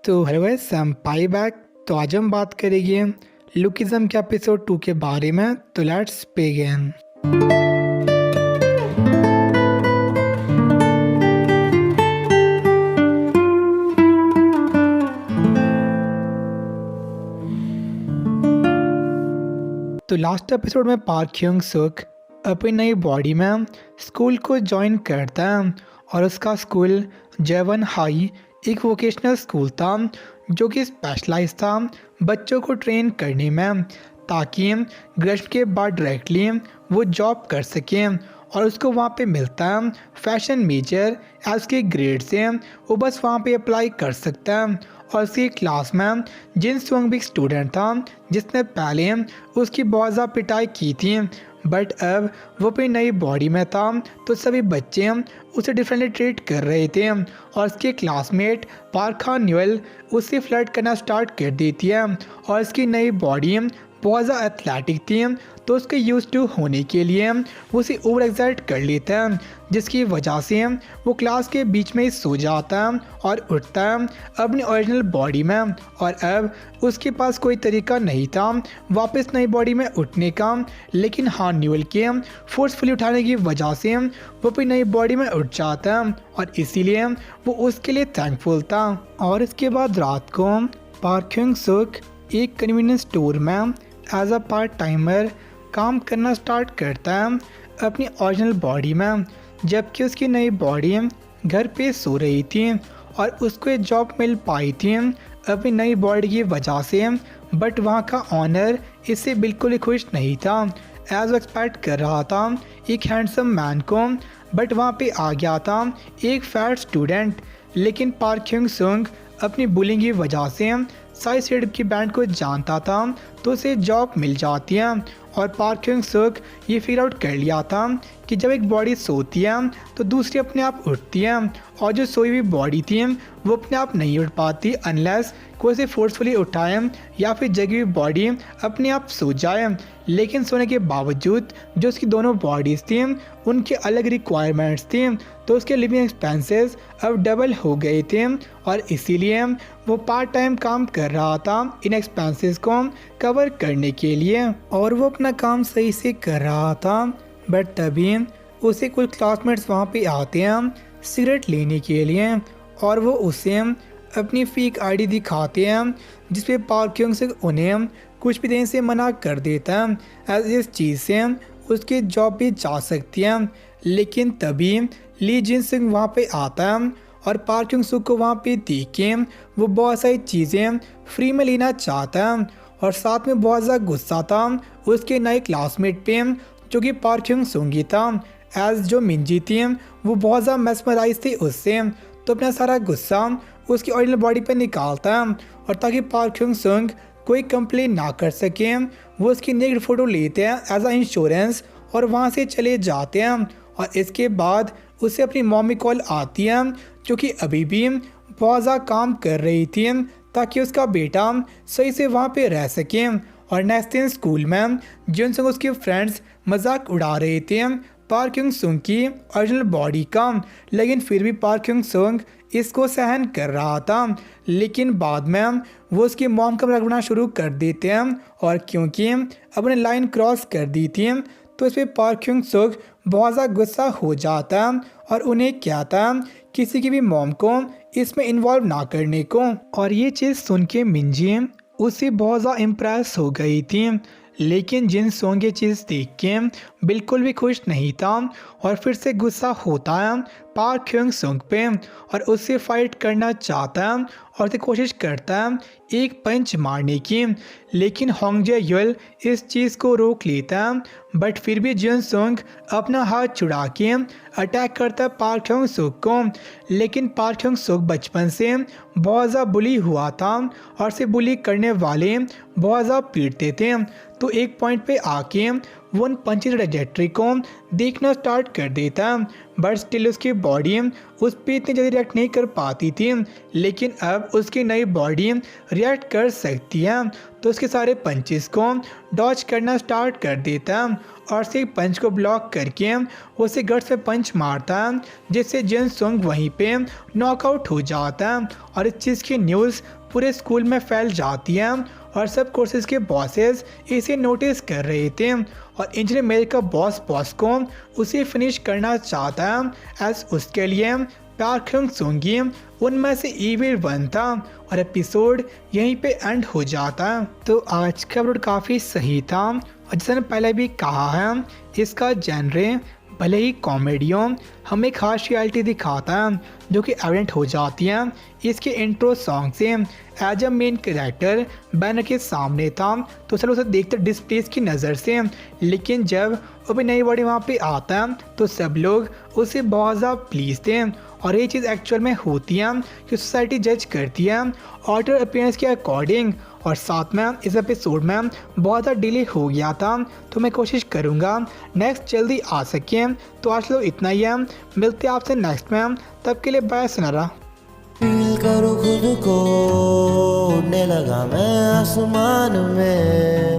तो hello guys, I am pi back. तो आज हम बात करेंगे लुकिज्म के एपिसोड 2 के बारे में। तो लेट्स बिगिन। तो लास्ट एपिसोड में पार्क ह्योंग सुक अपनी नई बॉडी में स्कूल को ज्वाइन करता है और उसका स्कूल जेवन हाई एक वोकेशनल स्कूल था जो कि स्पेशलाइज था बच्चों को ट्रेन करने में, ताकि ग्रेजुएशन के बाद डायरेक्टली वो जॉब कर सके। और उसको वहाँ पे मिलता है फैशन मेजर। एज के ग्रेड से वो बस वहाँ पे अप्लाई कर सकता है। और उसकी क्लास में जिन सोंग भी स्टूडेंट था जिसने पहले उसकी बहुत ज़्यादा पिटाई की थी, बट अब वो अपनी नई बॉडी में था तो सभी बच्चे उसे डिफरेंटली ट्रीट कर रहे थे। और उसके क्लासमेट पार्क हान यूएल उससे फ्लर्ट करना स्टार्ट कर देती है। और उसकी नई बॉडी बहुत ज़्यादा एथलेटिक थी तो उसके यूज टू होने के लिए वो उसे ओवर एक्साइट कर लेता है, जिसकी वजह से वो क्लास के बीच में ही सो जाता है और उठता है अपनी ओरिजिनल बॉडी में। और अब उसके पास कोई तरीका नहीं था वापस नई बॉडी में उठने का, लेकिन हान न्यूएल के फोर्सफुली उठाने की वजह से वो अपनी नई बॉडी में उठ जाता है और इसीलिए वो उसके लिए थैंकफुल था। और इसके बाद रात को पार्क ह्योंग सुक एक कन्वीनियंस स्टोर में एज अ पार्ट टाइमर काम करना स्टार्ट करता है अपनी ओरिजिनल बॉडी में, जबकि उसकी नई बॉडी घर पे सो रही थी और उसको एक जॉब मिल पाई थी अपनी नई बॉडी की वजह से। बट वहाँ का ऑनर इससे बिल्कुल ही खुश नहीं था, एज वो एक्सपेक्ट कर रहा था एक हैंडसम मैन को, बट वहाँ पे आ गया था एक फैट स्टूडेंट। लेकिन पार्क ह्योंग सुक अपनी बुलिंग की वजह से साई सेड की बैंड को जानता था तो उसे जॉब मिल जाती है। और पार्क ह्योंग सुक ये फिगर आउट कर लिया था कि जब एक बॉडी सोती है तो दूसरी अपने आप उठती है, और जो सोई हुई बॉडी थी वो अपने आप नहीं उठ पाती अनलेस कोई उसे फोर्सफुली उठाए या फिर जगी हुई बॉडी अपने आप सो जाए। लेकिन सोने के बावजूद जो उसकी दोनों बॉडीज़ थी उनके अलग रिक्वायरमेंट्स थी, तो उसके लिविंग एक्सपेंसेस अब डबल हो गए थे और इसीलिए वो पार्ट टाइम काम कर रहा था इन एक्सपेंसेस को कवर करने के लिए। और वो अपना काम सही से कर रहा था, बट तभी उसे कुछ क्लासमेट्स वहाँ पे आते हैं सिगरेट लेने के लिए और वो उसे अपनी फेक आईडी दिखाते हैं जिसपे पार्क ह्योंग सुक उन्हें कुछ भी देने से मना कर देता है, एज इस चीज़ से उसकी जॉब भी जा सकती है। लेकिन तभी ली जिन सिंह वहाँ पे आता है और पार्क ह्योंग सुक को वहाँ पे देख के वो बहुत सारी चीज़ें फ्री में लेना चाहता है और साथ में बहुत ज़्यादा गुस्सा था उसके नए क्लासमेट पे जो कि पार्क ह्योंग सुक था। एज जो मिंजी थी वो बहुत ज़्यादा मेस्मराइज थी उससे, तो अपना सारा गुस्सा उसकी ओरिजिनल बॉडी पे निकालता है और ताकि पार्क ह्योंग सुक कोई कंप्लेन ना कर सके वो उसकी नेक्ड फ़ोटो लेते हैं एज अ इंश्योरेंस और वहाँ से चले जाते हैं। और इसके बाद उसे अपनी मॉमी कॉल आती है जो कि अभी भी बहुत ज़्यादा काम कर रही थी ताकि उसका बेटा सही से वहाँ पे रह सके। और नेक्स्ट दिन स्कूल में जिनसे उसके फ्रेंड्स मजाक उड़ा रहे थे पार्क ह्योंग सुक की ओरिजिनल बॉडी का, लेकिन फिर भी पार्क ह्योंग सुक इसको सहन कर रहा था। लेकिन बाद में वो उसकी मॉम का मजाक उड़ाना शुरू कर देते हैं और क्योंकि अपने लाइन क्रॉस कर दी थी तो इस पर पार्क ह्योंग सुक बहुत ज़्यादा गुस्सा हो जाता है और उन्हें कहता है किसी की भी मॉम को इसमें इन्वॉल्व ना करने को। और ये चीज़ सुन के मिंजी उससे बहुत ज़्यादा इम्प्रेस हो गई थी, लेकिन जिन सोंग ये चीज़ देख के बिल्कुल भी खुश नहीं था और फिर से गुस्सा होता है पार्क ह्योंग सुक पे और उससे फाइट करना चाहता है और उसे कोशिश करता है एक पंच मारने की। लेकिन होंग जे यूएल इस चीज़ को रोक लेता है, बट फिर भी जिन सुक अपना हाथ छुड़ा के अटैक करता है पार्क ह्योंग सुक को। लेकिन पार्क ह्योंग सुक बचपन से बहुत ज़्यादा बुली हुआ था और उसे बुली करने वाले बहुत ज़्यादा पीटते थे, तो एक पॉइंट पे आके वो उन पंचेस ट्रैजेक्टरी को देखना स्टार्ट कर देता, बट स्टिल उसकी बॉडी उस पर इतनी जल्दी रिएक्ट नहीं कर पाती थी। लेकिन अब उसकी नई बॉडी रिएक्ट कर सकती है तो उसके सारे पंचेस को डॉज करना स्टार्ट कर देता और से पंच को ब्लॉक करके उसे गट्स में पंच मारता है, जिससे जिन सुंग वहीं पे नॉकआउट हो जाता है। और इस चीज़ की न्यूज़ पूरे स्कूल में फैल जाती है और सब कोर्सेज के बॉसेस इसे नोटिस कर रहे थे और इंजीनियर मेल का बॉस को उसे फिनिश करना चाहता है एज उसके लिए पार्क ह्यंग सुंगी उनमें से इविल वन था। और एपिसोड यहीं पे एंड हो जाता है। तो आज का एपिसोड काफ़ी सही था और जैसे मैंने पहले भी कहा है, इसका जेनरे भले ही कॉमेडी हो, हमें खास रियलिटी दिखाता है जो कि एविडेंट हो जाती है इसके इंट्रो सॉन्ग से। As a main character banner के सामने था तो चलो उसे देखते डिस्प्लेस की नज़र से, लेकिन जब वो भी नई बॉडी वहाँ पे आता है तो सब लोग उसे बहुत ज़्यादा प्लीज थे। और ये चीज़ एक्चुअल में होती है कि सोसाइटी जज करती है ऑर्डर अपीयरेंस के अकॉर्डिंग। और साथ में इस एपिसोड में बहुत ज़्यादा डिले हो गया था तो मैं कोशिश करूँगा नेक्स्ट जल्दी आ सके। तो आज लोग इतना ही है, मिलते हैं आपसे नेक्स्ट में, तब के लिए बाय सुनहरा। फील करो खुद को, उड़ने लगा मैं आसमान में।